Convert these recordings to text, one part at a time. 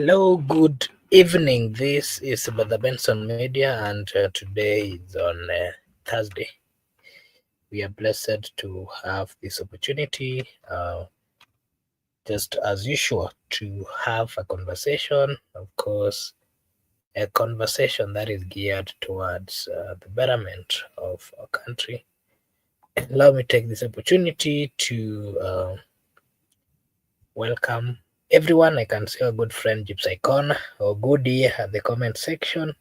Hello, good evening. This is Brother Benson Media, and today is on Thursday. We are blessed to have this opportunity, just as usual, to have a conversation. Of course, a conversation that is geared towards the betterment of our country. Allow me to take this opportunity to welcome everyone. I can see our good friend Gypsy Con or Goody at the comment section.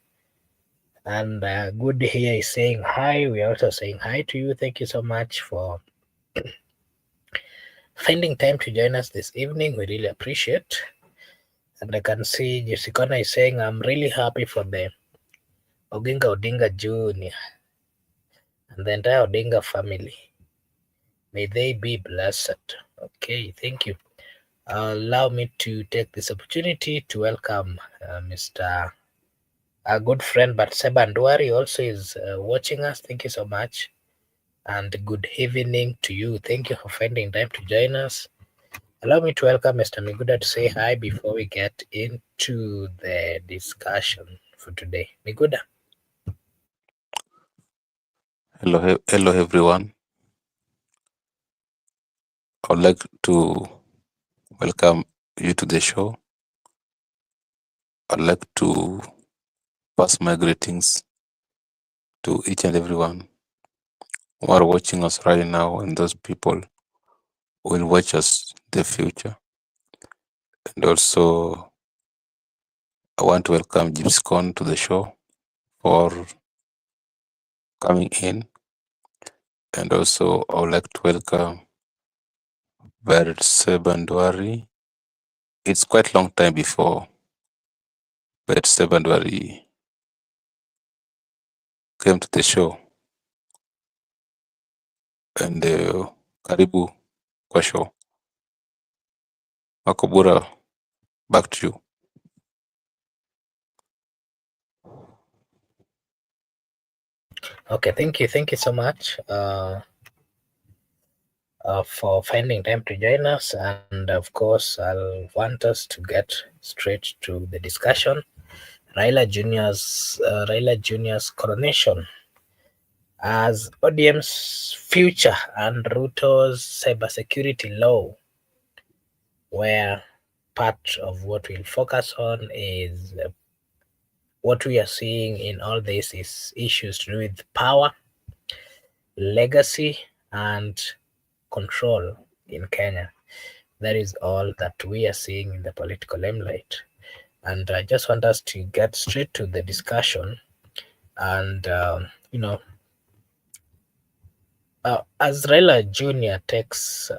And Good here is saying hi. We are also saying hi to you. Thank you so much for finding time to join us this evening. We really appreciate. And I can see Jessica is saying, I'm really happy for the Oginga Odinga Jr. and the entire Odinga family. May they be blessed. Okay, thank you. Allow me to take this opportunity to welcome Mr. A good friend, but Sebandwari also is watching us. Thank you so much. And good evening to you. Thank you for finding time to join us. Allow me to welcome Mr. Miguda to say hi before we get into the discussion for today. Miguda. Hello everyone. I'd like to welcome you to the show. I'd like to pass my greetings to each and everyone who are watching us right now and those people who will watch us in the future. And also, I want to welcome Gypscon to the show for coming in. And also, I would like to welcome Bert Sebandwari. It's quite a long time before Bert Sebandwari came to the show. And karibu kwa show. Makobura, back to you. Okay, thank you. Thank you so much for finding time to join us. And of course, I'll want us to get straight to the discussion. Raila Jr.'s coronation as ODM's future and Ruto's cybersecurity law, where part of what we'll focus on is what we are seeing in all this is issues to do with power, legacy, and control in Kenya. That is all that we are seeing in the political limelight. And I just want us to get straight to the discussion. And, as Raila Jr. takes,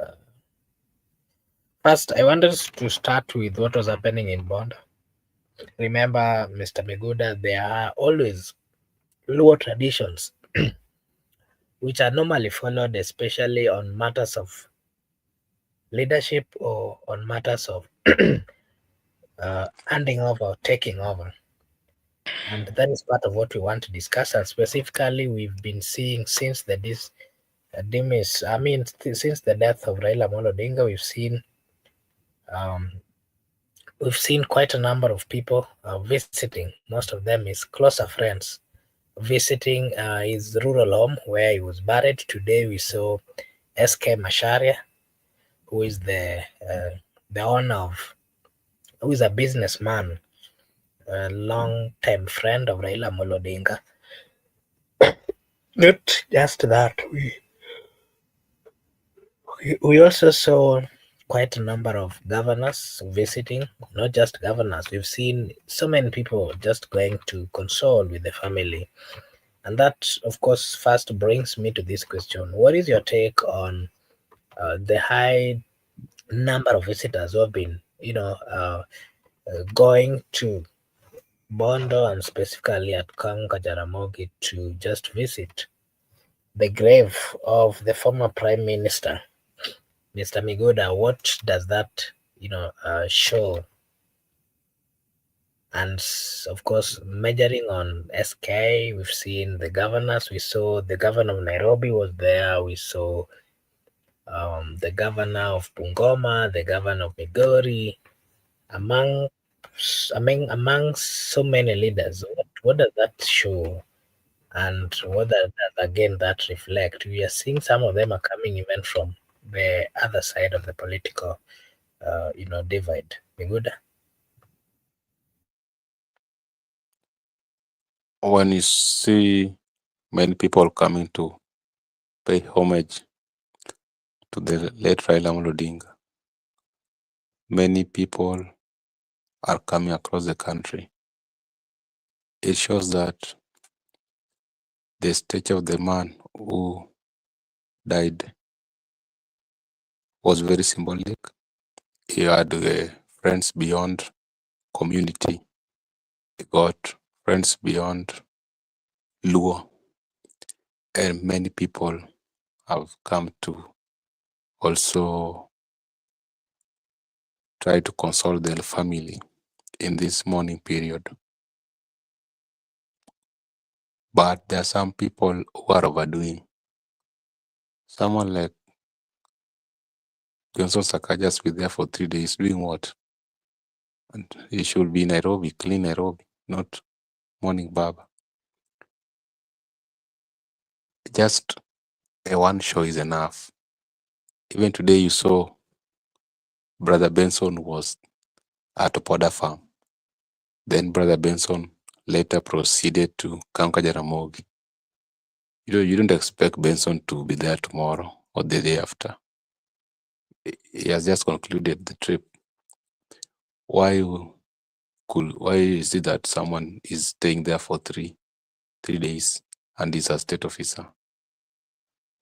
first, I want us to start with what was happening in Bonda. Remember, Mr. Miguda, there are always Luo traditions which are normally followed, especially on matters of leadership or on matters of handing over or taking over. And that is part of what we want to discuss. And specifically, we've been seeing since the since the death of Raila Amolo Odinga, um, we've seen quite a number of people visiting. Most of them is closer friends visiting his rural home where he was buried. Today we saw SK Masharia, who is the owner of, who is a businessman, a long-time friend of Raila Amolo Odinga. Not just that, we also saw quite a number of governors visiting. Not just governors, we've seen so many people just going to console with the family. And that, of course, first brings me to this question. What is your take on the high number of visitors who have been, going to Bondo and specifically at Kanga Jaramogi to just visit the grave of the former Prime Minister, Mr. Miguda? What does that, show? And of course, measuring on SK, we've seen the governors. We saw the governor of Nairobi was there. We saw the governor of Bungoma, the governor of Migori, among among so many leaders, what does that show? And what does again that reflect? We are seeing some of them are coming even from the other side of the political, divide. Be good. When you see many people coming to pay homage to the late Raila Odinga, many people are coming across the country. It shows that the stature of the man who died was very symbolic. He had friends beyond community. He got friends beyond Luo. And many people have come to also try to console their family in this mourning period. But there are some people who are overdoing. Someone like Johnson Sakaja has been there for 3 days doing what? And he should be in Nairobi, clean Nairobi, not morning Baba. Just a one show is enough. Even today you saw Brother Benson was at Opoda Farm. Then Brother Benson later proceeded to Kamka Jaramogi. You don't expect Benson to be there tomorrow or the day after. He has just concluded the trip. Why is it that someone is staying there for three days and is a state officer?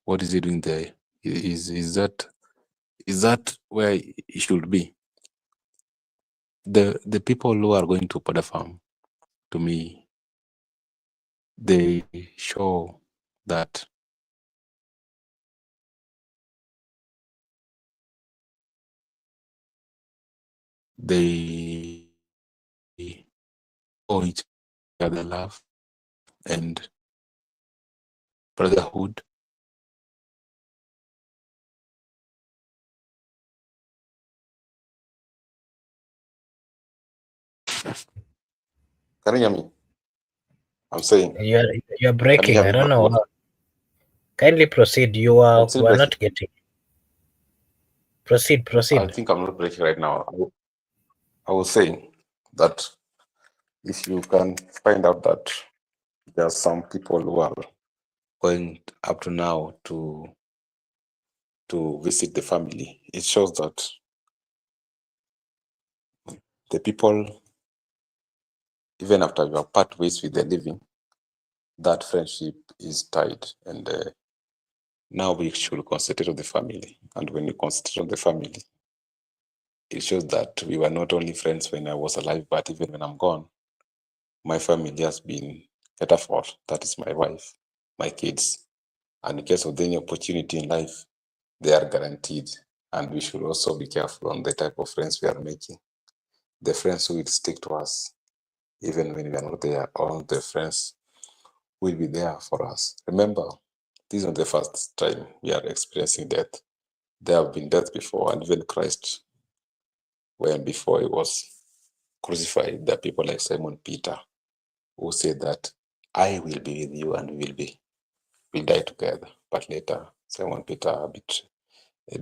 What is he doing there? Is that where he should be? The people who are going to Poda Farm, to me, they show that they owe each other love and brotherhood. Can you hear me? I'm saying. You're Can you breaking. hear I me don't know. good? Kindly proceed. I'm still We're breaking. not getting. Proceed. I Proceed. think I'm not breaking right now. I was saying that if you can find out that there are some people who are going up to now to visit the family, it shows that the people, even after you are part ways with the living, that friendship is tied. And now we should concentrate on the family. And when you concentrate on the family, it shows that we were not only friends when I was alive, but even when I'm gone, my family has been catered for. That is my wife, my kids. And in case of any opportunity in life, they are guaranteed. And we should also be careful on the type of friends we are making. The friends who will stick to us, even when we are not there, all the friends will be there for us. Remember, this is not the first time we are experiencing death. There have been death before, and even Christ, when before he was crucified, there are people like Simon Peter who said that I will be with you and we'll die together. But later, Simon Peter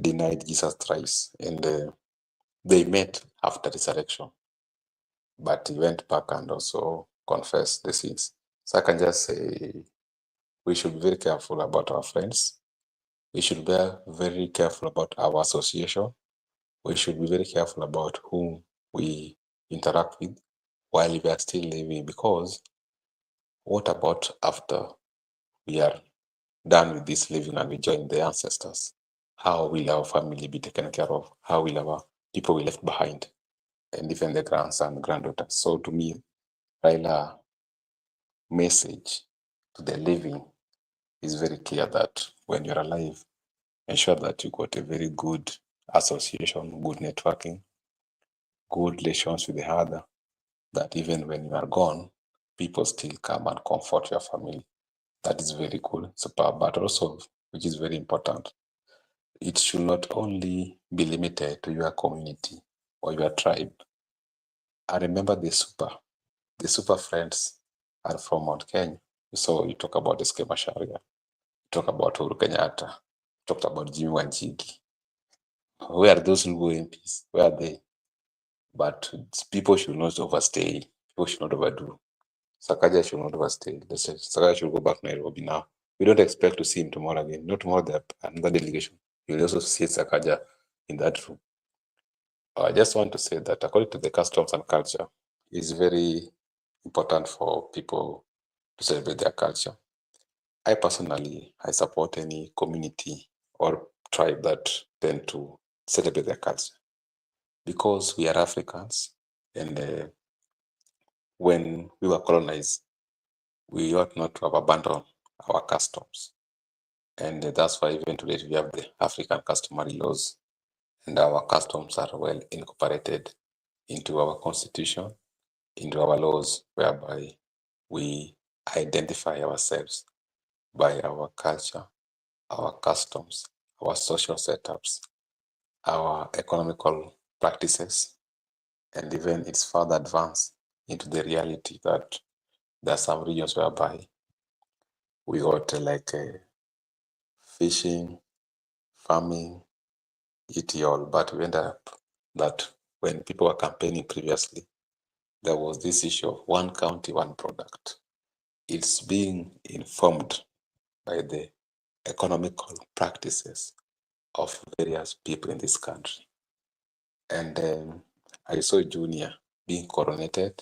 denied Jesus thrice, and they met after resurrection. But he went back and also confessed the sins. So I can just say we should be very careful about our friends. We should be very careful about our association. We should be very careful about whom we interact with while we are still living, because what about after we are done with this living and we join the ancestors? How will our family be taken care of? How will our people we left behind? And even the grandson, granddaughters. So to me, Raila message to the living is very clear that when you're alive, ensure that you got a very good association, good networking, good relations with the other, that even when you are gone, people still come and comfort your family. That is very cool, super, but also, which is very important, it should not only be limited to your community or your tribe. I remember the super friends are from Mount Kenya. So you talk about SK Macharia, you talk about Uhuru Kenyatta, you talked about Jimmy Wanjigi. Where are those Luo MPs? Where are they? But people should not overstay. People should not overdo. Sakaja should not overstay. Let's say Sakaja should go back to Nairobi now. We don't expect to see him tomorrow again. Not tomorrow, there another delegation. You'll also see Sakaja in that room. I just want to say that according to the customs and culture, it's very important for people to celebrate their culture. I personally, I support any community or tribe that tend to celebrate their culture because we are Africans, and when we were colonized, we ought not to have abandoned our customs. And that's why even today we have the African customary laws, and our customs are well incorporated into our constitution, into our laws, whereby we identify ourselves by our culture, our customs, our social setups, our economical practices, and even it's further advanced into the reality that there are some regions whereby we got fishing, farming, ETL, but we ended up that when people were campaigning previously, there was this issue of one county, one product. It's being informed by the economical practices of various people in this country. And I saw Junior being coronated.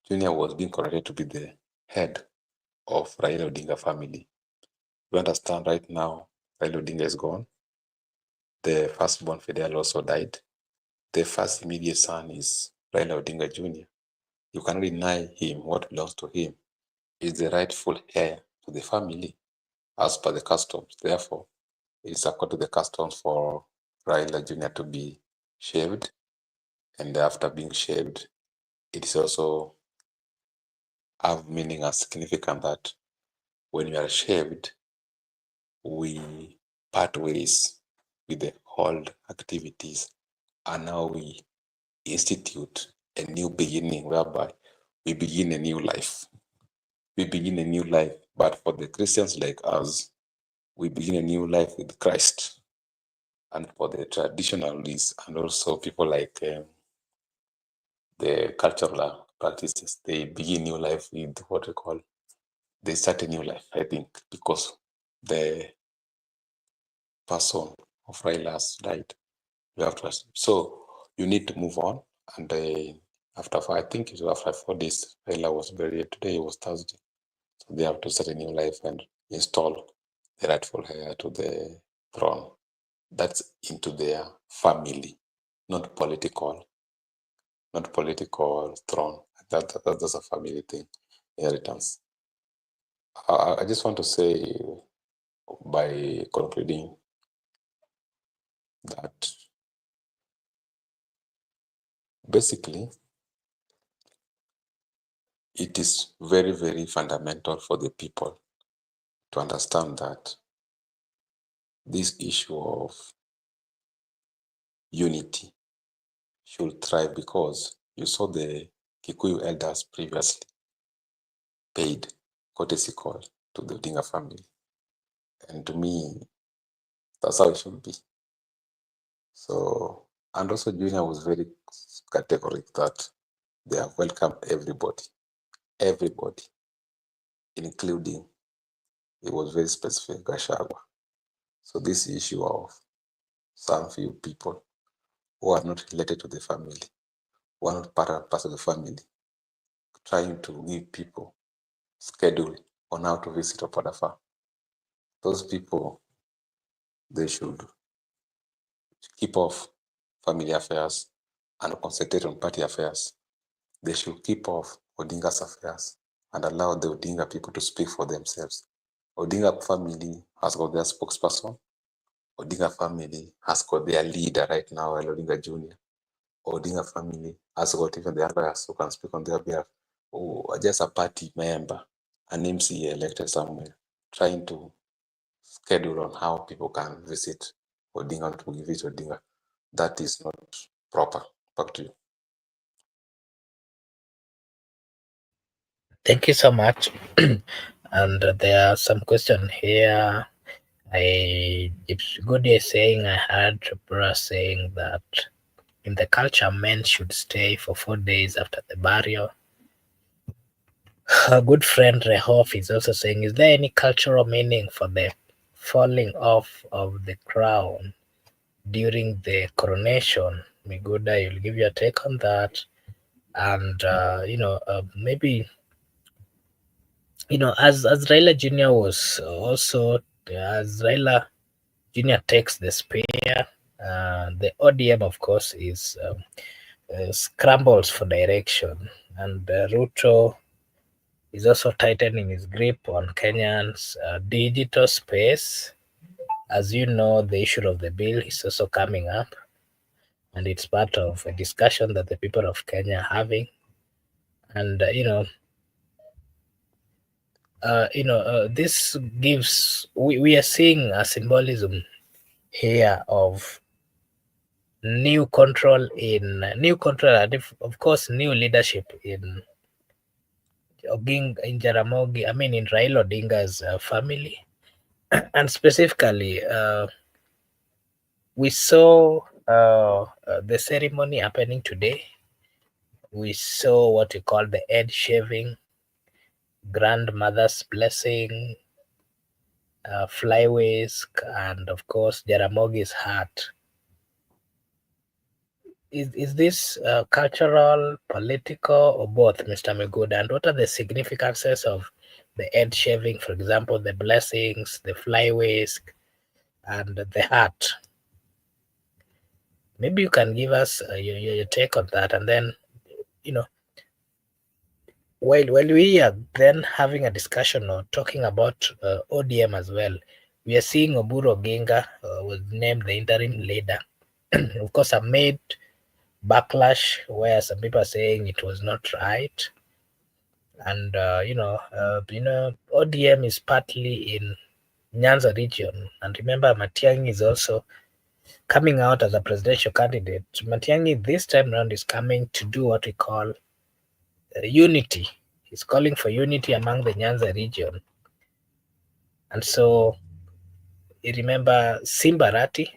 Junior was being coronated to be the head of Raila Odinga family. You understand right now, Raila Odinga is gone. The firstborn Fidel also died. The first immediate son is Raila Odinga Jr. You cannot deny him what belongs to him. He is the rightful heir to the family as per the customs. Therefore, it is according to the customs for Raila Jr. to be shaved. And after being shaved, it is also have meaning and significant that when you are shaved, we part ways with the old activities, and now we institute a new beginning whereby we begin a new life. We begin a new life, but for the Christians like us, we begin a new life with Christ. And for the traditionalists and also people like the cultural practices, they begin new life with what we call, they start a new life, I think, because the person of Raila has died. You have to, so you need to move on. And after, I think it was after 4 days, Raila was buried. Today was Thursday. So they have to start a new life and install the rightful heir to the throne. That's into their family, not political throne. That's a family thing, inheritance. I just want to say, by concluding, that basically it is very, very fundamental for the people to understand that this issue of unity should thrive, because you saw the Kikuyu elders previously paid courtesy call to the Odinga family. And to me, that's how it should be. So, and also Junior was very categoric that they have welcomed everybody, including, it was very specific, Gachagua. So this issue of some few people who are not related to the family, who are not part of the family, trying to give people schedule on how to visit Opadafa. Those people, they should keep off family affairs and concentrate on party affairs. They should keep off Odinga's affairs and allow the Odinga people to speak for themselves. Odinga family has got their spokesperson. Odinga family has got their leader right now, Odinga Jr. Odinga family has got even the others who can speak on their behalf. Or just a party member, an MCA elected somewhere, trying to schedule on how people can visit Odinga, to visit Odinga. That is not proper. Back to you. Thank you so much. And there are some question here. It's good you're saying I heard Bra saying that in the culture men should stay for 4 days after the burial. A good friend Rehoff is also saying, is there any cultural meaning for the falling off of the crown during the coronation? Miguda, you'll give your take on that. And maybe as Raila Jr. was also as Raila Jr. takes the spear, the ODM of course is scrambles for direction, and Ruto is also tightening his grip on Kenyans' digital space. As you know, the issue of the bill is also coming up, and it's part of a discussion that the people of Kenya are having. And this gives we are seeing a symbolism here of new control and of course new leadership in in Jaramogi, I mean in Raila Odinga's family, and specifically we saw the ceremony happening today. We saw what we call the head shaving, grandmother's blessing, flyways, and of course Jaramogi's hat. Is this cultural, political, or both, Mr. Miguda? And what are the significances of the head shaving, for example, the blessings, the flyways, and the hat? Maybe you can give us your take on that. And then, you know, while we are then having a discussion or talking about ODM as well, we are seeing Oburu Oginga was named the interim leader. Of course, amid backlash where some people are saying it was not right, and ODM is partly in Nyanza region, and remember Matiang'i is also coming out as a presidential candidate. Matiang'i this time around is coming to do what we call unity. He's calling for unity among the Nyanza region, and so you remember Simbarati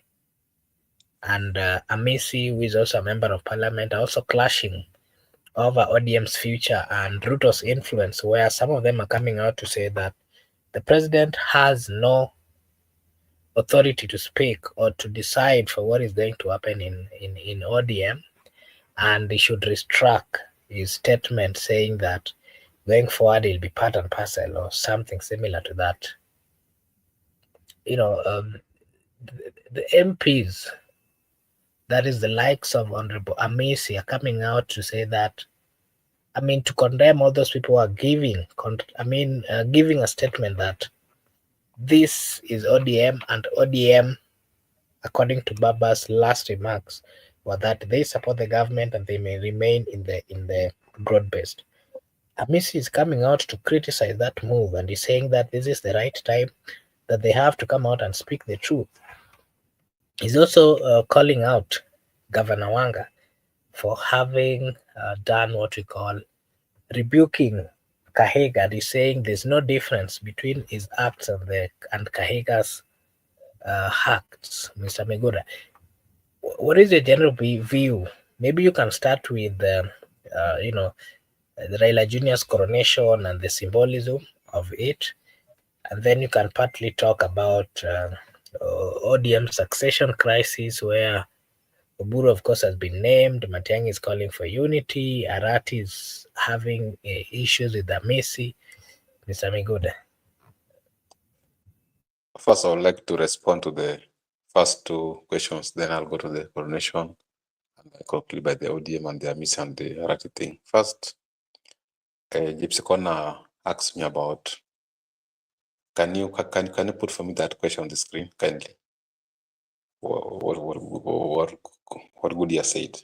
and Amisi, who is also a member of parliament, are also clashing over ODM's future and Ruto's influence, where some of them are coming out to say that the president has no authority to speak or to decide for what is going to happen in ODM, and he should retract his statement saying that going forward he'll be part and parcel or something similar to that. You know, the MPs, that is the likes of Honorable Amisi, are coming out to say that, I mean, to condemn all those people who are giving a statement that this is ODM, and ODM, according to Baba's last remarks, were that they support the government and they may remain in the broad based. Amisi is coming out to criticize that move, and he's saying that this is the right time that they have to come out and speak the truth. He's also calling out Governor Wanga for having done what we call rebuking Kahega, and he's saying there's no difference between his acts and Kahega's acts, Mr. Megura. What is your general view? Maybe you can start with, the Raila Jr.'s coronation and the symbolism of it, and then you can partly talk about ODM succession crisis, where Oburu, of course, has been named. Matiang'i is calling for unity. Arati is having issues with Amisi. Mr. Miguda. First, I would like to respond to the first two questions, then I'll go to the coronation, and I conclude by the ODM and the Amis and the Arati thing. First, Gypsy Corner asked me about, can you put for me that question on the screen kindly? What Goodyear said.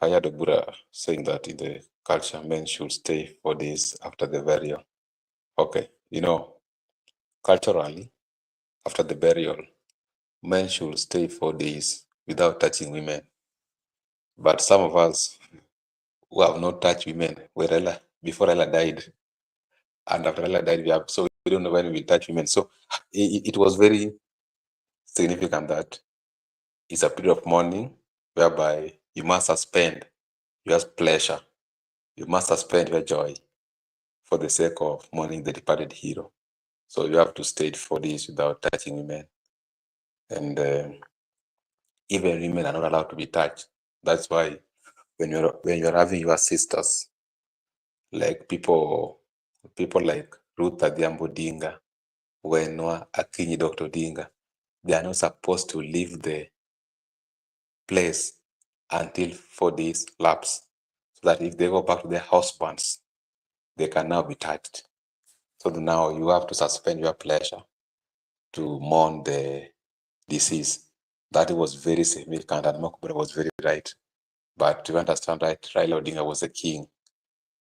I heard Obura saying that in the culture, men should stay 4 days after the burial. Okay, culturally, after the burial, men should stay 4 days without touching women. But some of us who have not touched women, before Raila died. And after Raila died, so we don't know when we will touch women. So it was very significant that it's a period of mourning whereby you must suspend your pleasure, you must suspend your joy for the sake of mourning the departed hero. So you have to stage for this without touching women. And even women are not allowed to be touched. That's why when you're having your sisters, like people like Ruth Adhiambo Dinga, Wenwa Akinyi Dr. Dinga, they are not supposed to leave the place until 4 days lapse, so that if they go back to their husbands, they can now be touched. So now you have to suspend your pleasure to mourn the deceased. That was very significant, and Mokbura was very right. But to understand right, Raila Odinga was a king.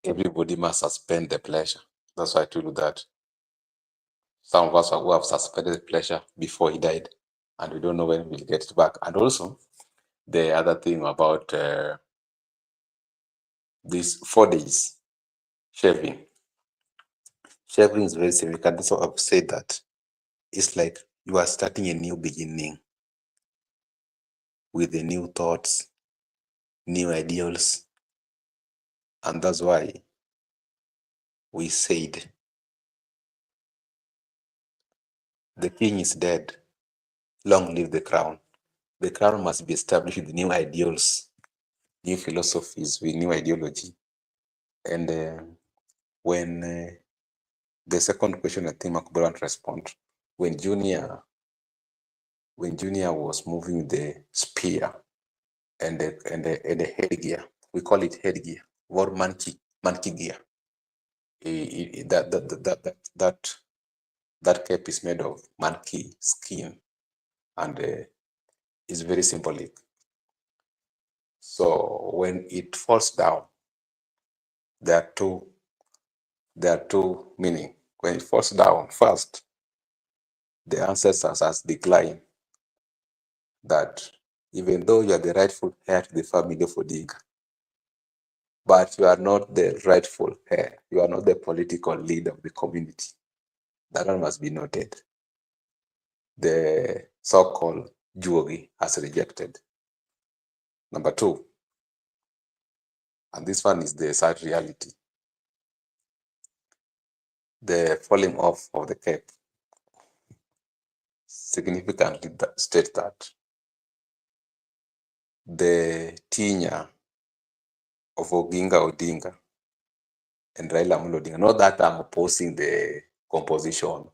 Everybody must suspend the pleasure. That's why I told you that some of us who have suspended the pleasure before he died, and we don't know when we'll get it back. And also, the other thing about these 4 days shaving. Shaving is very significant. So I've said that it's like you are starting a new beginning with the new thoughts, new ideals. And that's why we said the king is dead. Long live the crown. The crown must be established with new ideals, new philosophies, with new ideology. And when the second question, I think Makubara won't respond. When Junior was moving the spear and the headgear, we call it headgear or monkey gear. That cape is made of monkey skin, and it's very symbolic. So when it falls down, there are two meaning. When it falls down, first, the ancestors has declined that even though you are the rightful heir to the family of Odinga, but you are not the rightful heir. You are not the political leader of the community. That one must be noted. The so-called Juogi has rejected. Number two, and this one is the sad reality, the falling off of the cape significantly states that the tenure of Oginga Odinga and Raila Amolo Odinga, not that I'm opposing the composition,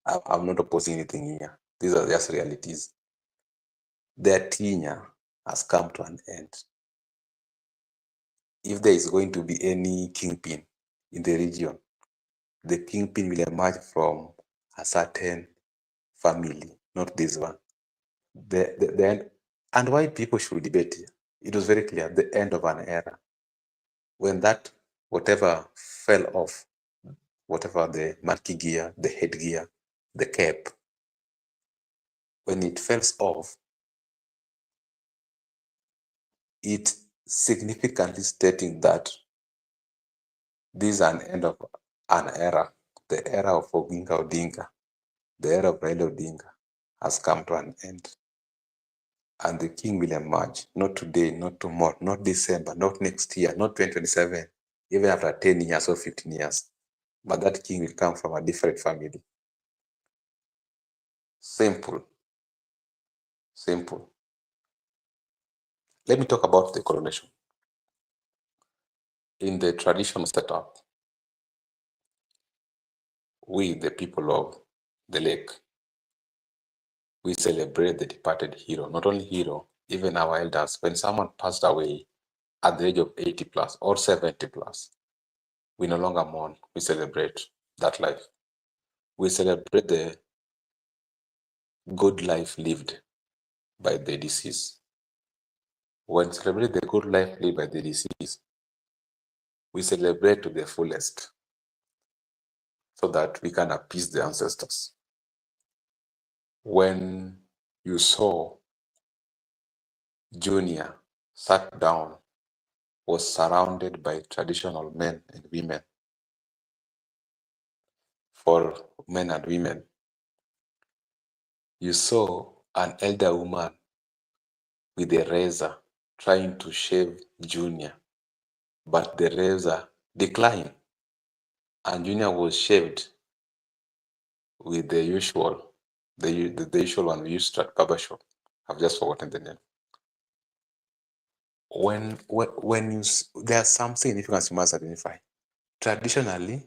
I'm not opposing anything here. These are just realities. Their tenure has come to an end. If there is going to be any kingpin in the region, the kingpin will emerge from a certain family, not this one. The end, and why people should debate here, it was very clear, the end of an era. When that, whatever fell off, whatever the monkey gear, the headgear, the cape, when it falls off, it significantly stating that this is an end of an era, the era of Oginga Odinga, the era of Raila Odinga has come to an end. And the king will emerge, not today, not tomorrow, not December, not next year, not 2027, even after 10 years or 15 years. But that king will come from a different family. Simple. Simple. Let me talk about the coronation. In the traditional setup, we, the people of the lake, we celebrate the departed hero. Not only hero, even our elders. When someone passed away at the age of 80 plus or 70 plus, we no longer mourn, we celebrate that life. We celebrate the good life lived by the deceased. When celebrate the good life lived by the deceased, we celebrate to the fullest so that we can appease the ancestors. When you saw Junior sat down was surrounded by traditional men and women. For men and women, you saw an elder woman with a razor trying to shave Junior, but the razor declined, and Junior was shaved with the usual one we used at barber shop. I've just forgotten the name. When you there's some significance you must identify. Traditionally,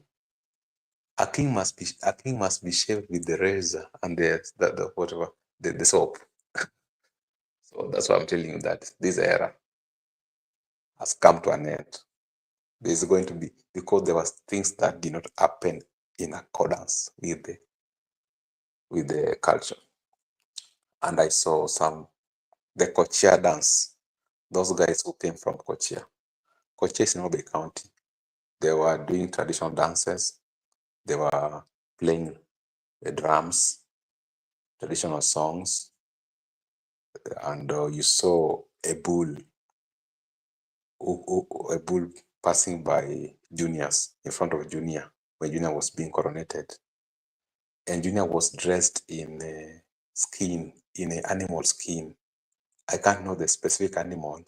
a king must be shaved with the razor and the whatever the soap. So that's why I'm telling you that this era has come to an end. There's going to be, because there was things that did not happen in accordance with the culture. And I saw the Kochia dance. Those guys who came from Kochia. Kochia is in Obe County. They were doing traditional dances. They were playing the drums, traditional songs, and you saw a bull passing by Junior's, in front of Junior, when Junior was being coronated. And Junior was dressed in an animal skin. I can't know the specific animal.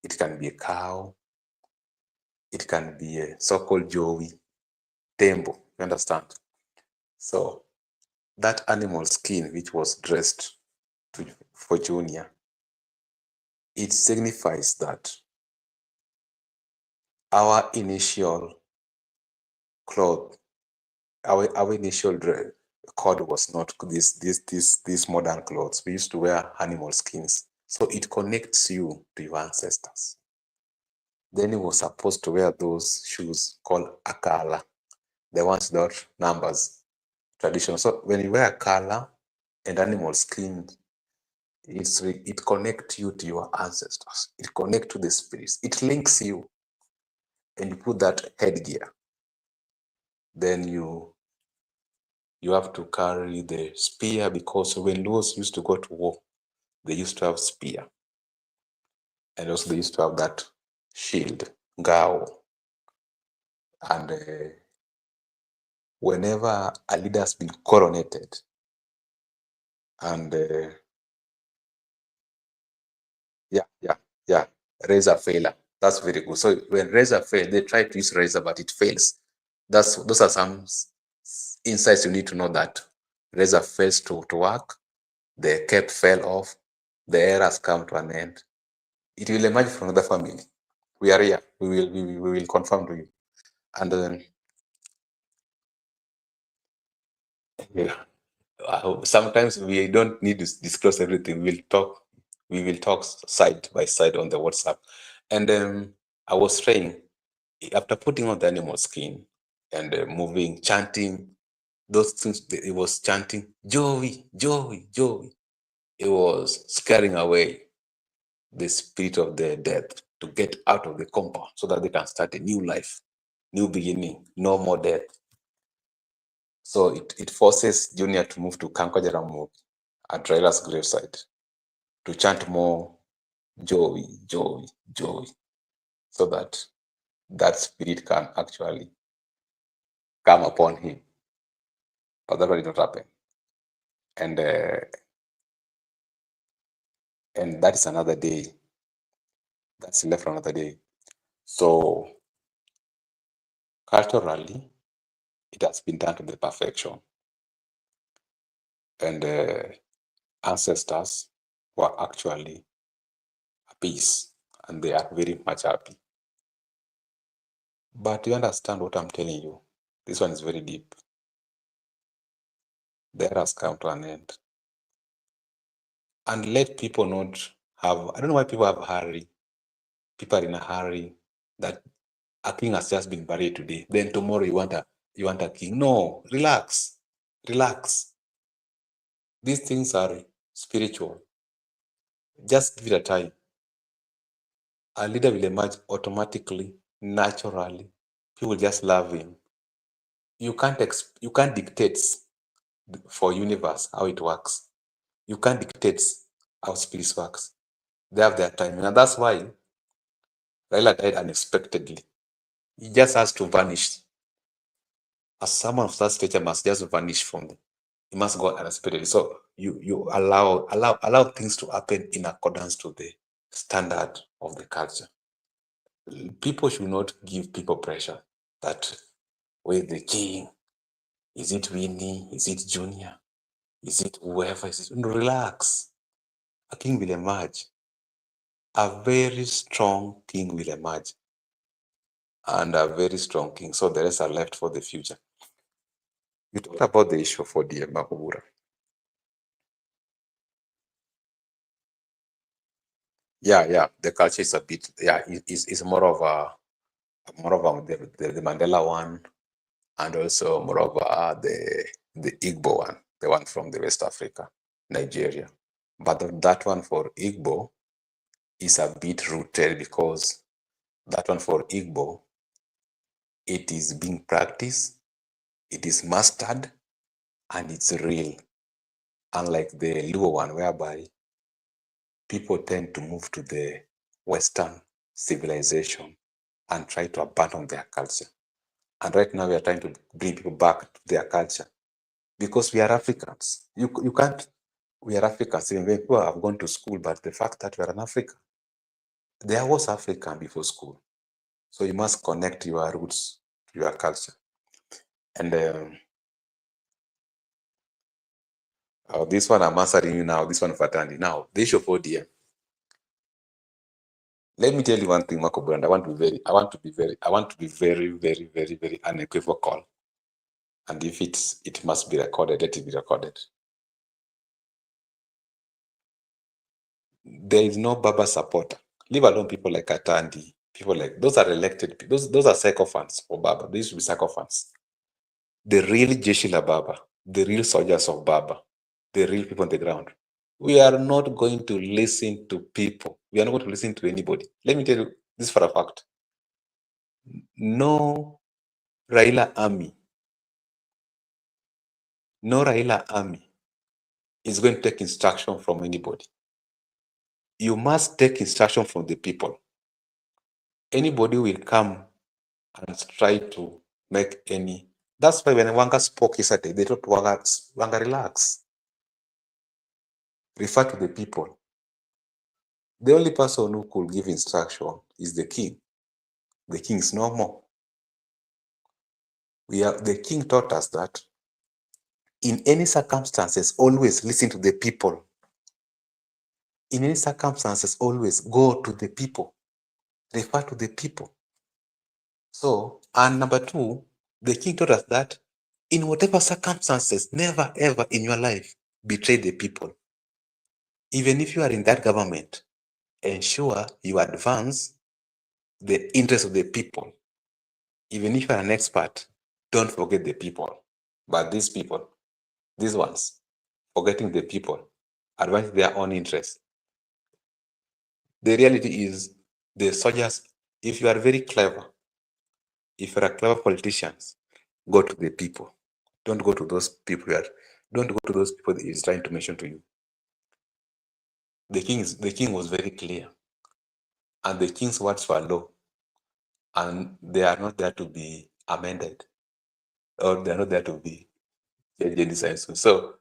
It can be a cow. It can be a so-called joey, tembo. You understand? So that animal skin, which was dressed for Junior, it signifies that our initial cloth, our initial code was not these modern clothes. We used to wear animal skins. So it connects you to your ancestors. Then he was supposed to wear those shoes called akala, the ones that numbers, traditional. So when you wear akala and animal skin, it connects you to your ancestors. It connects to the spirits. It links you, and you put that headgear. Then you have to carry the spear, because when those used to go to war, they used to have spear, and also they used to have that shield, ngao, and whenever a leader has been coronated, and razor failure. That's very good. So when razor fails, they try to use razor, but it fails. Those are some insights you need to know, that razor fails to work, the cape fell off, the era has come to an end. It will emerge from another family. We are here. We will confirm to you. And then sometimes we don't need to disclose everything. We will talk side by side on the WhatsApp. And I was saying, after putting on the animal skin and moving, chanting those things, it was chanting, Joey, Joey, Joey. It was scaring away the spirit of the dead to get out of the compound, so that they can start a new life, new beginning, no more death. So it forces Junior to move to Kankojaramu at Raila's graveside to chant more Joey, Joey, Joey, so that spirit can actually come upon him. But that did not happen. And that is another day. That's left for another day. So culturally, it has been done to the perfection. And ancestors were actually at peace, and they are very much happy. But you understand what I'm telling you? This one is very deep. The era has come to an end. And let people not have, I don't know why people have hurry. People are in a hurry that a king has just been buried today. Then tomorrow you want a king. No, relax. Relax. These things are spiritual. Just give it a time. A leader will emerge automatically, naturally. People just love him. You can't dictate for universe how it works. You can't dictate how spirits works. They have their time. And that's why Raila died unexpectedly. He just has to vanish. As someone of that stature must just vanish from them. He must go unexpectedly. So you allow things to happen in accordance to the standard of the culture. People should not give people pressure that with the king, is it Winnie? Is it Junior? Is it whoever? Relax. A king will emerge. A very strong king will emerge. And a very strong king. So the rest are left for the future. You talked about the issue for ODM, Makubura. Yeah. The culture is a bit, it's more of the Mandela one, and also more of the Igbo one, the one from the West Africa, Nigeria. But that one for Igbo is a bit rooted because that one for Igbo, it is being practiced, it is mastered, and it's real. Unlike the Luo one, whereby people tend to move to the Western civilization and try to abandon their culture. And right now we are trying to bring people back to their culture because we are Africans. You can't, we are Africans. Even when people have gone to school, but the fact that we are an African, there was African before school. So you must connect your roots to your culture. And this one I'm answering you now, this one for Tandi. Now, the issue of ODM. Let me tell you one thing, Marco Brand. I want to be very unequivocal. And if it must be recorded, let it be recorded. There is no Baba supporter. Leave alone people like Atandi, people like those are elected people. Those are sycophants for Baba. They used to be sycophants. The real Jeshila Baba, the real soldiers of Baba, the real people on the ground. We are not going to listen to people. We are not going to listen to anybody. Let me tell you this for a fact. No Raila army is going to take instruction from anybody. You must take instruction from the people. Anybody will come and try to make any. That's why when Wanga spoke yesterday, they told Wanga relax. Refer to the people. The only person who could give instruction is the king. The king is no more. The king taught us that in any circumstances, always listen to the people. In any circumstances, always go to the people. Refer to the people. So, and number two, the king taught us that in whatever circumstances, never ever in your life betray the people. Even if you are in that government, ensure you advance the interest of the people. Even if you are an expert, don't forget the people. But these people, these ones, forgetting the people, advancing their own interests. The reality is, the soldiers, if you are very clever, if you are a clever politicians, go to the people. Don't go to those people don't go to those people that he's trying to mention to you. The king was very clear. And the king's words were law. And they are not there to be amended. Or they're not there to be changed. So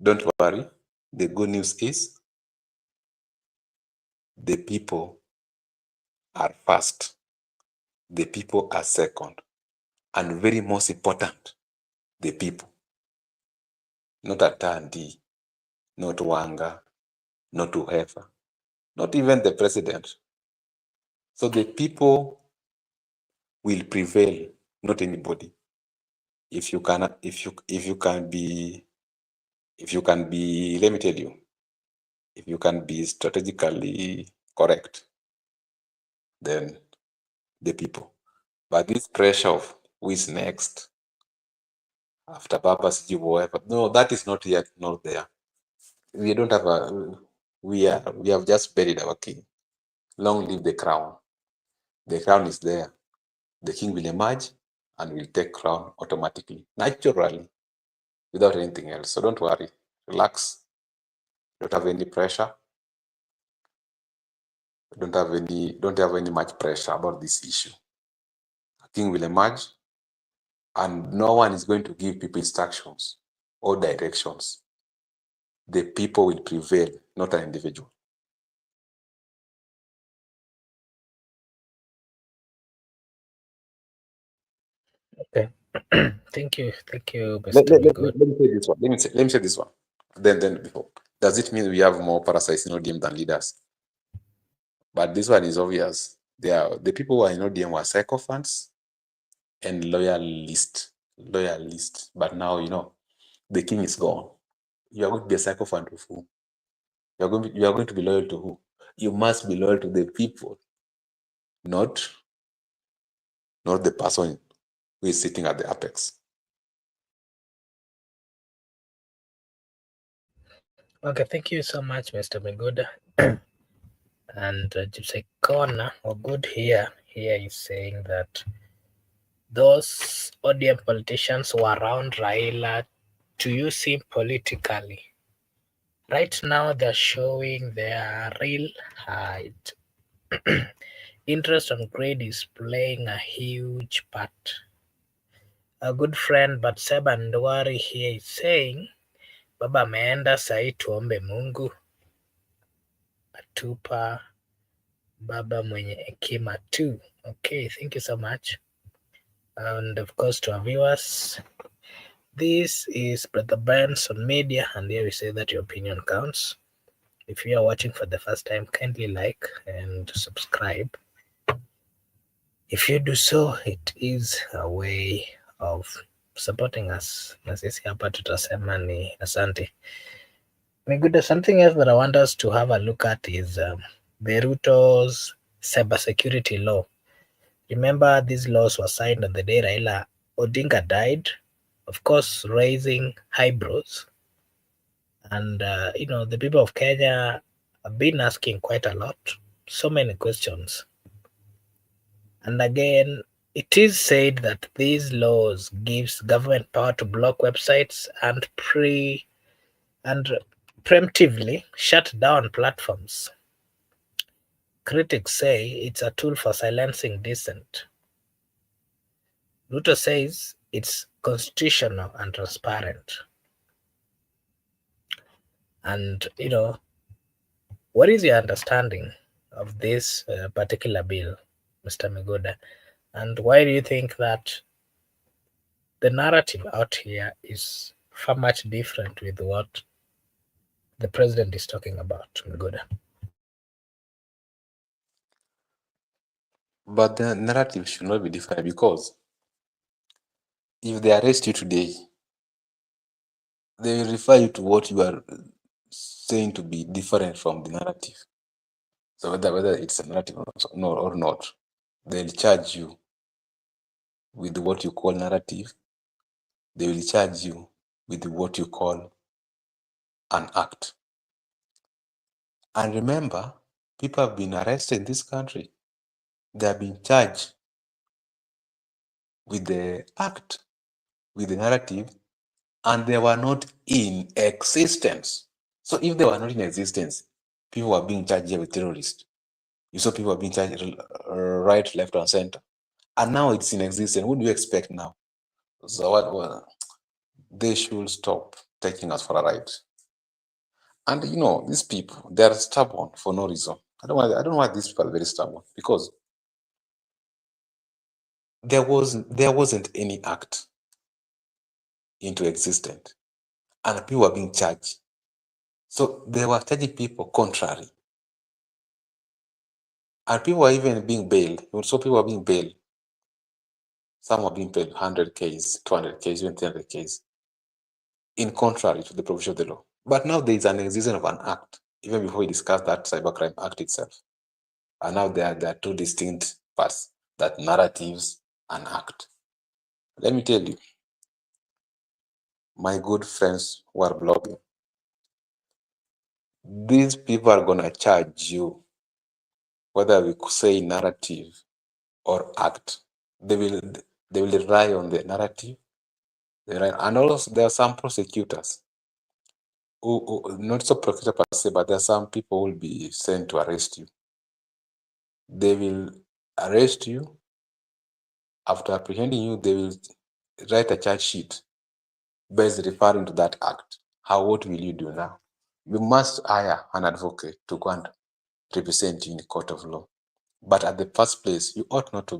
don't worry. The good news is the people are first. The people are second. And very most important, the people. Not Atandi, not Wanga, not whoever, not even the president. So the people will prevail, not anybody. If you can be, let me tell you, if you can be strategically correct, then the people. But this pressure of who is next after Baba's whatever, no, that is not yet not there. We don't have we have just buried our king. Long live the crown. The crown is there. The king will emerge and will take crown automatically, naturally, without anything else. So don't worry, relax. Don't have any pressure. don't have any much pressure about this issue. A king will emerge, and no one is going to give people instructions or directions. The people will prevail, not an individual. Okay. Thank you, Mr. Migod. Let me say this one. Let me say this one. Then before. Does it mean we have more parasites in ODM than leaders? But this one is obvious. The people who are in ODM were sycophants and loyalists. But now, the king is gone. You are going to be a sycophant of who? You are going to be loyal to who? You must be loyal to the people, not the person who is sitting at the apex. Okay, thank you so much, Mr. Migod. And Gypsy Corner, or good here is saying that those ODM politicians who are around Raila to use him politically. Right now, they're showing their real height. Interest on grade is playing a huge part. A good friend but Sebandwari here is saying, Baba ameenda sahi tuombe Mungu atupa baba mwenye hekima too. Okay, thank you so much. And of course to our viewers, this is Brother Benson Media, and here we say that your opinion counts. If you are watching for the first time, kindly like and subscribe. If you do so, it is a way of supporting us. Na sisi hapa tutasema ni asante. Miguda, something else that I want us to have a look at is the Ruto's cybersecurity law. Remember, these laws were signed on the day Raila Odinga died, of course, raising eyebrows. And, the people of Kenya have been asking quite a lot, so many questions. And again, it is said that these laws gives government power to block websites and preemptively shut down platforms. Critics say it's a tool for silencing dissent. Ruto says it's constitutional and transparent. And, what is your understanding of this particular bill, Mr. Migoda? And why do you think that the narrative out here is far much different with what the president is talking about, Migoda? But the narrative should not be different, because if they arrest you today, they will refer you to what you are saying to be different from the narrative. So whether it's a narrative or not, they'll charge you with what you call narrative. They will charge you with what you call an act. And remember, people have been arrested in this country. They have been charged with the act, with the narrative, and they were not in existence. So if they were not in existence, people were being charged with terrorists. You saw people were being charged right, left, and center. And now it's in existence. What do you expect now? So they should stop taking us for a ride. And these people, they are stubborn for no reason. I don't know why these people are very stubborn, because there wasn't any act into existence, and people were being charged. So they were charging people contrary, and people were even being bailed. So people were being bailed. Some were being paid 100 Ks, 200 Ks, even 300 Ks, in contrary to the provision of the law. But now there is an existence of an act, even before we discuss that Cybercrime Act itself. And now there are two distinct parts, that narratives and act. Let me tell you, my good friends who are blogging, these people are going to charge you, whether we say narrative or act. They will rely on the narrative. And also there are some prosecutors who not so prosecutor per se, but there are some people who will be sent to arrest you. They will arrest you. After apprehending you, they will write a charge sheet based referring to that act. What will you do now? You must hire an advocate to go and represent you in the court of law. But at the first place, you ought not to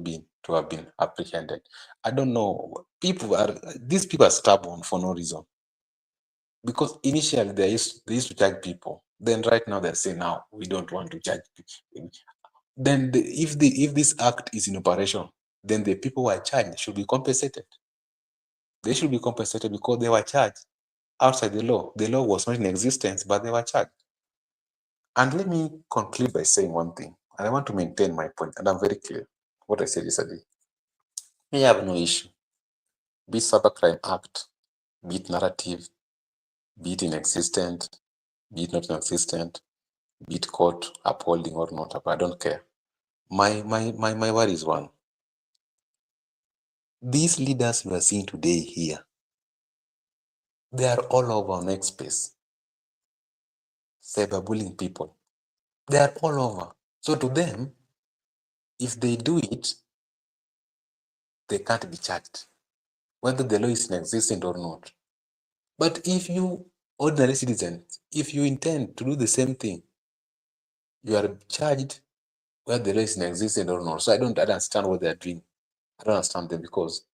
have been apprehended. I don't know. These people are stubborn for no reason. Because initially they used to charge people. Then right now they're saying now we don't want to charge people. Then if this act is in operation, then the people who are charged should be compensated. They should be compensated because they were charged outside the law. The law was not in existence, but they were charged. And let me conclude by saying one thing, and I want to maintain my point, and I'm very clear what I said yesterday. I have no issue. Be it Cybercrime Act, be it narrative, be it inexistent, be it not inexistent, be it court upholding or not, I don't care. My worry is one. These leaders we are seeing today here, they are all over on X space, cyberbullying people. They are all over. So to them, if they do it, they can't be charged, whether the law is inexistent or not. But if you, ordinary citizens, if you intend to do the same thing, you are charged whether the law is inexistent or not. So I don't understand what they are doing. I don't understand them because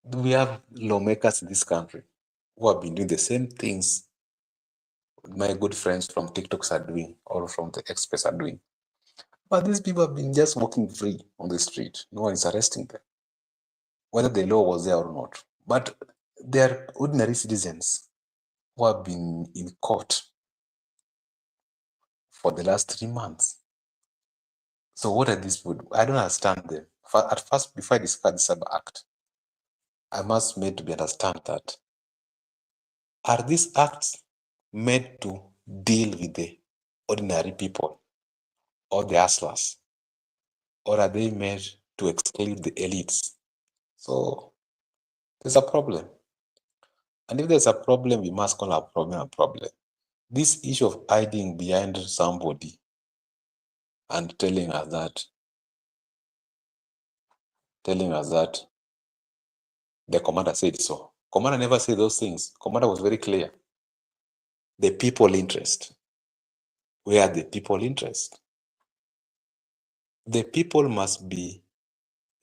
we have lawmakers in this country who have been doing the same things my good friends from TikToks are doing or from the experts are doing. But these people have been just walking free on the street. No one is arresting them, whether the law was there or not. But they are ordinary citizens who have been in court for the last 3 months. So what are these people? I don't understand them. At first, before I discuss the Cyber Act, I must made to be understand that are these acts made to deal with the ordinary people or the hustlers, or are they made to exclude the elites? So there's a problem. And if there's a problem, we must call our problem a problem. This issue of hiding behind somebody and telling us that the commander said so. Commander never said those things. Commander was very clear. The people interest. Where are the people interest? The people must be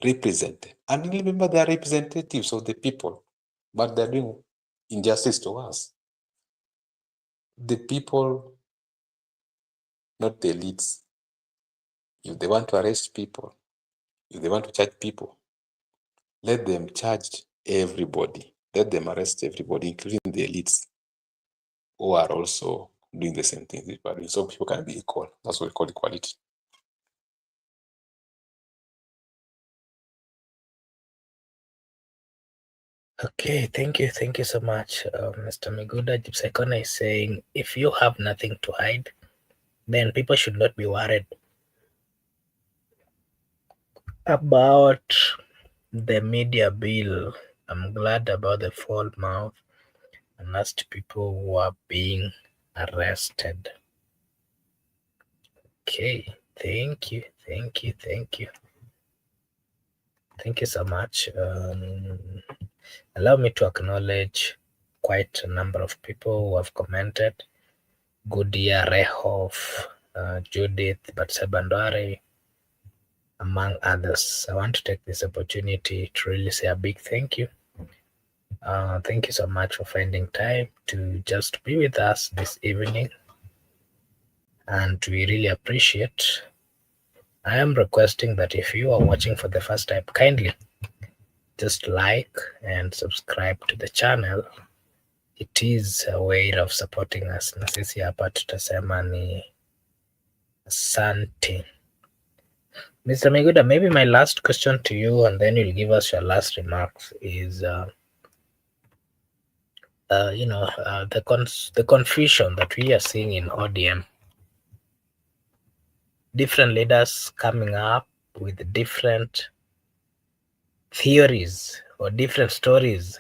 represented. And remember, they are representatives of the people, but they're doing injustice to us. The people, not the elites. If they want to arrest people, if they want to charge people, let them charge everybody. Let them arrest everybody, including the elites who are also doing the same thing people are doing. So people can be equal. That's what we call equality. Okay, thank you so much, Mr. Miguda. Gypsykona is saying if you have nothing to hide, then people should not be worried about the media bill. I'm glad about the foul mouth and nasty people who are being arrested. Okay, thank you. Thank you so much. Allow me to acknowledge quite a number of people who have commented. Gudia Rehov, Judith Batsabandware, among others. I want to take this opportunity to really say a big thank you. Thank you so much for finding time to just be with us this evening, and we really appreciate. I am requesting that if you are watching for the first time, kindly just like and subscribe to the channel. It is a way of supporting us, na sisi hapa tutasema ni asante. Mr. Miguda, maybe my last question to you, and then you'll give us your last remarks, is the confusion that we are seeing in ODM. Different leaders coming up with different theories or different stories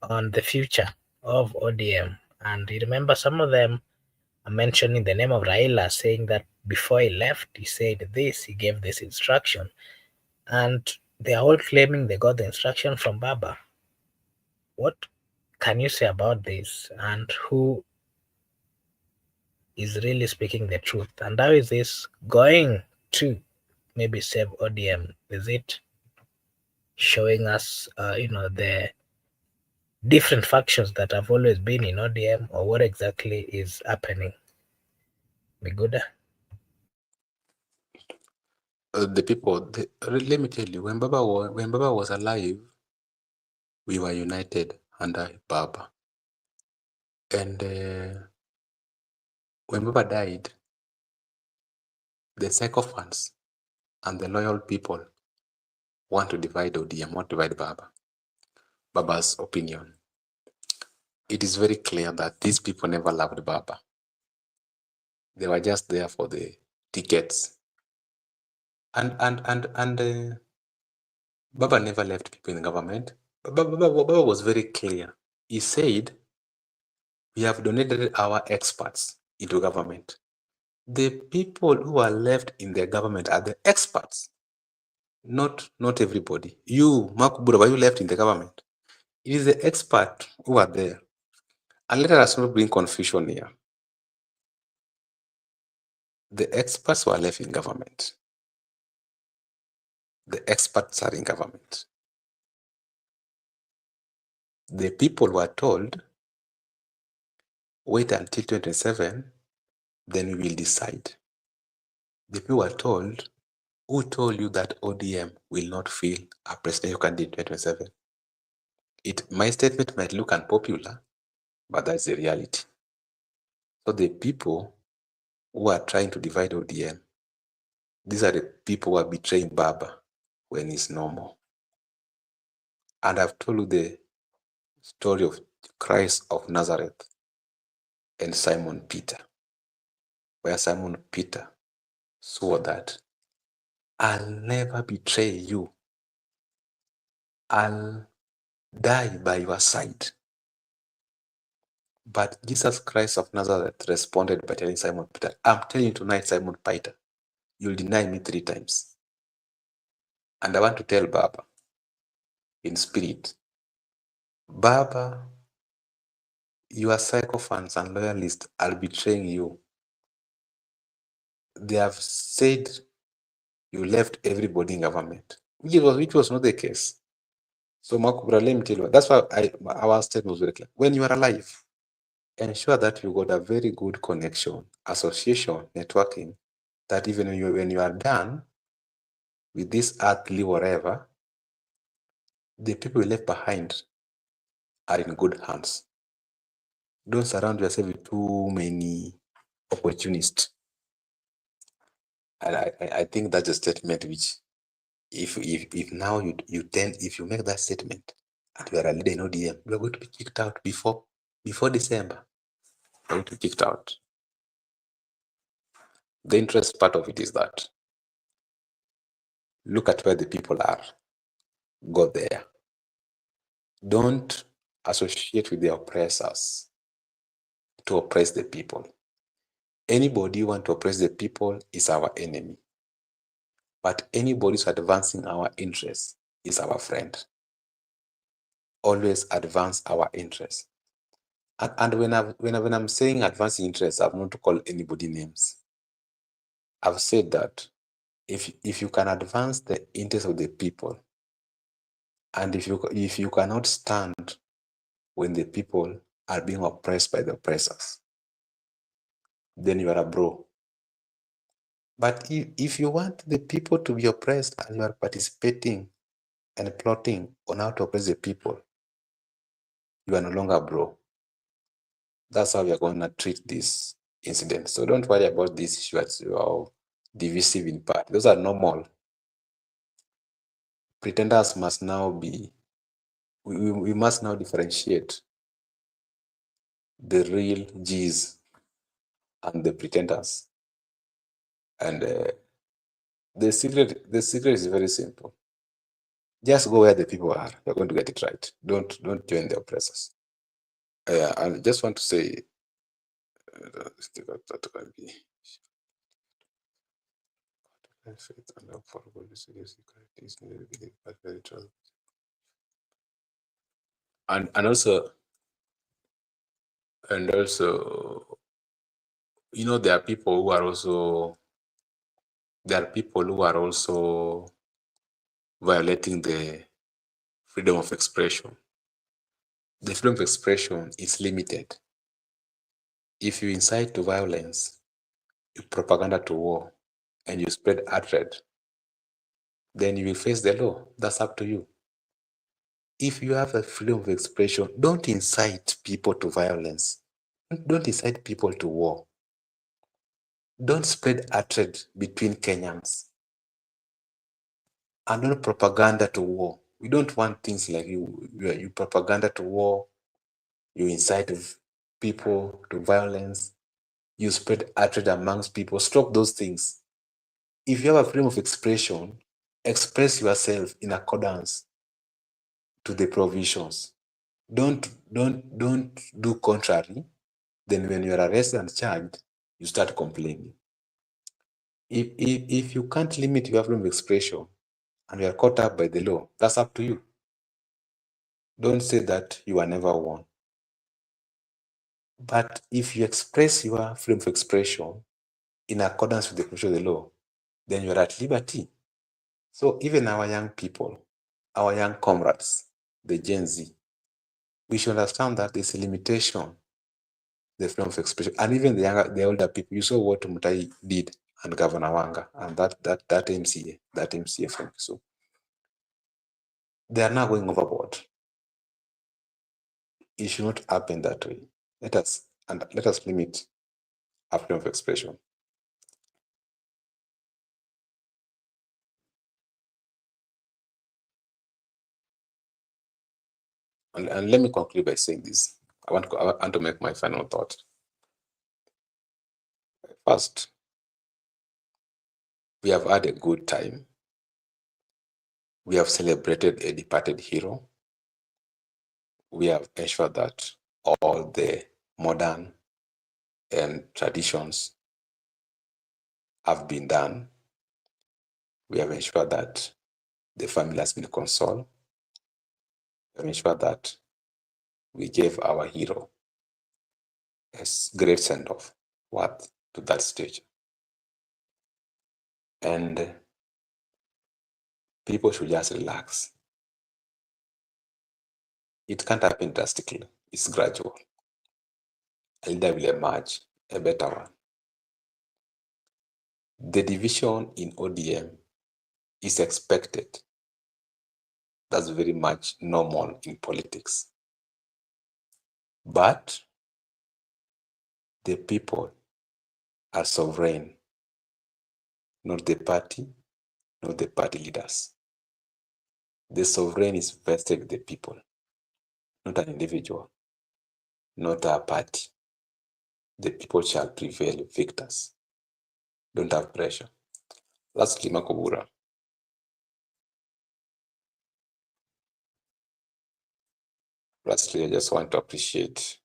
on the future of ODM. And you remember some of them mentioning the name of Raila, saying that before he left, he said this, he gave this instruction, and they are all claiming they got the instruction from Baba. What can you say about this, and who is really speaking the truth? And how is this going to maybe save ODM? Is it showing us, the different factions that have always been in ODM, or what exactly is happening? Miguda? The people, let me tell you, when Baba was alive, we were united under Baba. And when Baba died, the sycophants and the loyal people want to divide ODM, want to divide Baba's opinion. It is very clear that these people never loved Baba. They were just there for the tickets. And Baba never left people in government. Baba was very clear. He said, we have donated our experts into government. The people who are left in the government are the experts, not everybody. You, Makubura, were you left in the government? It is the experts who are there. And let us not bring confusion here. The experts were left in government. The experts are in government. The people were told, wait until 2027, then we will decide. The people were told, who told you that ODM will not fill a presidential candidate in 2027? My statement might look unpopular, but that's the reality. So the people who are trying to divide ODM, these are the people who are betraying Baba when it's normal. And I've told you the story of Christ of Nazareth and Simon Peter, where Simon Peter swore that, I'll never betray you. I'll die by your side. But Jesus Christ of Nazareth responded by telling Simon Peter, I'm telling you tonight, Simon Peter, you'll deny me 3 times. And I want to tell Baba in spirit, Baba, your sycophants and loyalists are betraying you. They have said you left everybody in government, which was not the case. So, Makubra, let me tell you, that's why our statement was very clear. When you are alive, ensure that you got a very good connection, association, networking, that even when you are done with this earthly whatever, the people you left behind are in good hands. Don't surround yourself with too many opportunists. And I think that's a statement which, if now you if you make that statement and you are a leader in ODM, you are going to be kicked out before December. You are going to be kicked out. The interest part of it is that look at where the people are. Go there. Don't associate with the oppressors to oppress the people. Anybody who wants to oppress the people is our enemy. But anybody who's advancing our interests is our friend. Always advance our interests. And when I'm saying advancing interests, I've not to call anybody names. I've said that if you can advance the interests of the people, and if you cannot stand when the people are being oppressed by the oppressors, then you are a bro. But if you want the people to be oppressed and you are participating and plotting on how to oppress the people, you are no longer a bro. That's how we are going to treat this incident. So don't worry about this issue as you are divisive in part. Those are normal. Pretenders must now be, we must now differentiate the real G's and the pretenders. And the secret is very simple. Just go where the people are. You're going to get it right. Don't join the oppressors. I just want to say, and also there are people who are also violating the freedom of expression. The freedom of expression is limited. If you incite to violence, you propaganda to war, and you spread hatred, then you will face the law. That's up to you. If you have a freedom of expression, don't incite people to violence. Don't incite people to war. Don't spread hatred between Kenyans. And don't propaganda to war. We don't want things like you propaganda to war, you incite people to violence, you spread hatred amongst people. Stop those things. If you have a freedom of expression, express yourself in accordance to the provisions. Don't do contrary. Then when you are arrested and charged, you start complaining. If you can't limit your freedom of expression and you are caught up by the law, that's up to you. Don't say that you are never won. But if you express your freedom of expression in accordance with the provision of the law, then you are at liberty. So even our young people, our young comrades, the Gen Z, we should understand that there's a limitation, the freedom of expression, and even the older people. You saw what Mutai did and Governor Wanga and that MCA from Kisumu. They are now going overboard. It should not happen that way. Let us limit our freedom of expression. And let me conclude by saying this. I want to make my final thought. First, we have had a good time. We have celebrated a departed hero. We have ensured that all the modern and traditions have been done. We have ensured that the family has been consoled. We have ensured that we gave our hero a great send-off to that stage. And people should just relax. It can't happen drastically. It's gradual. A leader will emerge, a better one. The division in ODM is expected. That's very much normal in politics. But the people are sovereign, not the party, not the party leaders. The sovereign is vested with the people, not an individual, not a party. The people shall prevail, victors. Don't have pressure. Lastly, Makobura. Lastly, I just want to appreciate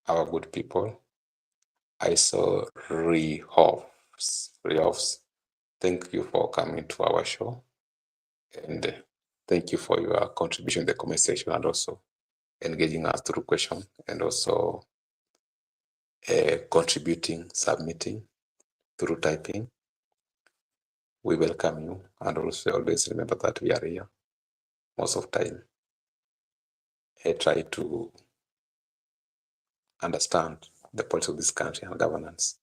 our good people. I saw Rehoffs. Thank you for coming to our show. And thank you for your contribution in the comment section and also engaging us through question and also contributing, submitting through typing. We welcome you and also always remember that we are here most of the time. I try to understand the politics of this country and governance.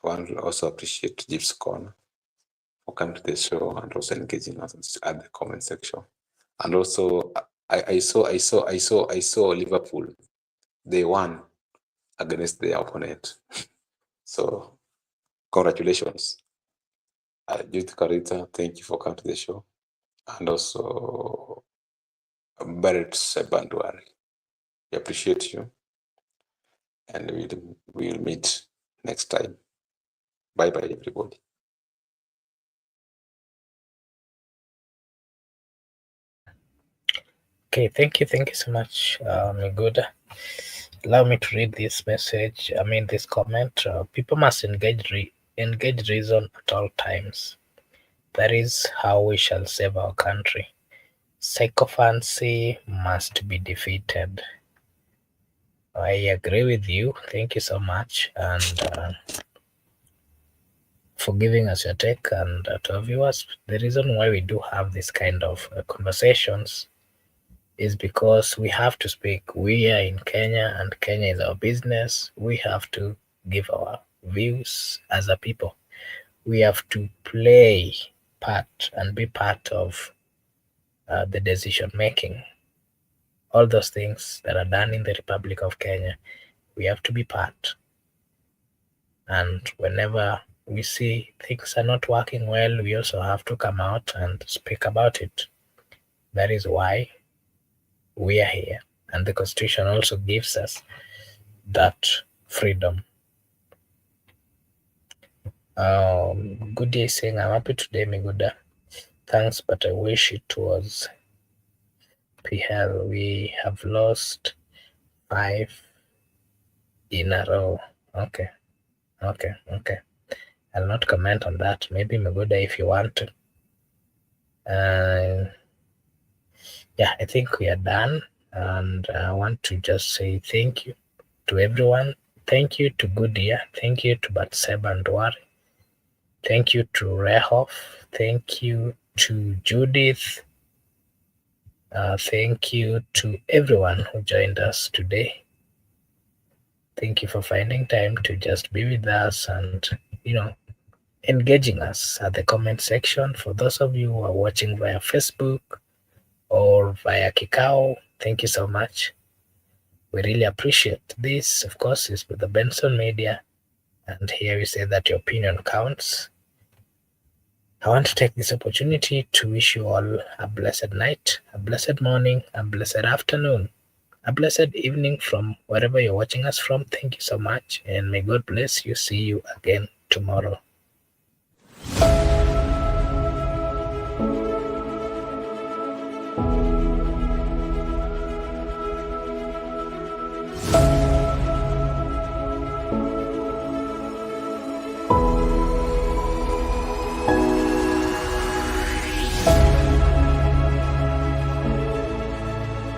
I want to also appreciate Jeeves Corner for coming to the show and also engaging us at the comment section. And also, I saw Liverpool. They won against their opponent. So, congratulations. Judith Carita, thank you for coming to the show. And also, Barrett Sebanduari. We appreciate you. And we'll meet next time. Bye-bye, everybody. Okay, thank you so much, Miguda. Allow me to read this message. I mean, this comment. People must engage reason at all times. That is how we shall save our country. Sycophancy must be defeated. I agree with you. Thank you so much, and for giving us your take. And to our viewers, the reason why we do have this kind of conversations is because we have to speak. We are in Kenya, and Kenya is our business. We have to give our views as a people. We have to play part and be part of the decision making. All those things that are done in the Republic of Kenya, we have to be part. And whenever we see things are not working well, we also have to come out and speak about it. That is why we are here. And the Constitution also gives us that freedom. Good day saying, I'm happy today, Miguda. Thanks, but I wish it was PL. We have lost 5 in a row. Okay. I'll not comment on that. Maybe Miguda, if you want to. Yeah, I think we are done. And I want to just say thank you to everyone. Thank you to Goodia. Thank you to Batseba and Dwari. Thank you to Rehoff. Thank you to Judith. Thank you to everyone who joined us today. Thank you for finding time to just be with us and, engaging us at the comment section. For those of you who are watching via Facebook or via Kikao, thank you so much. We really appreciate this. Of course, is with the Benson Media, and here we say that your opinion counts. I want to take this opportunity to wish you all a blessed night, a blessed morning, a blessed afternoon, a blessed evening from wherever you're watching us from. Thank you so much, and may God bless you. See you again tomorrow.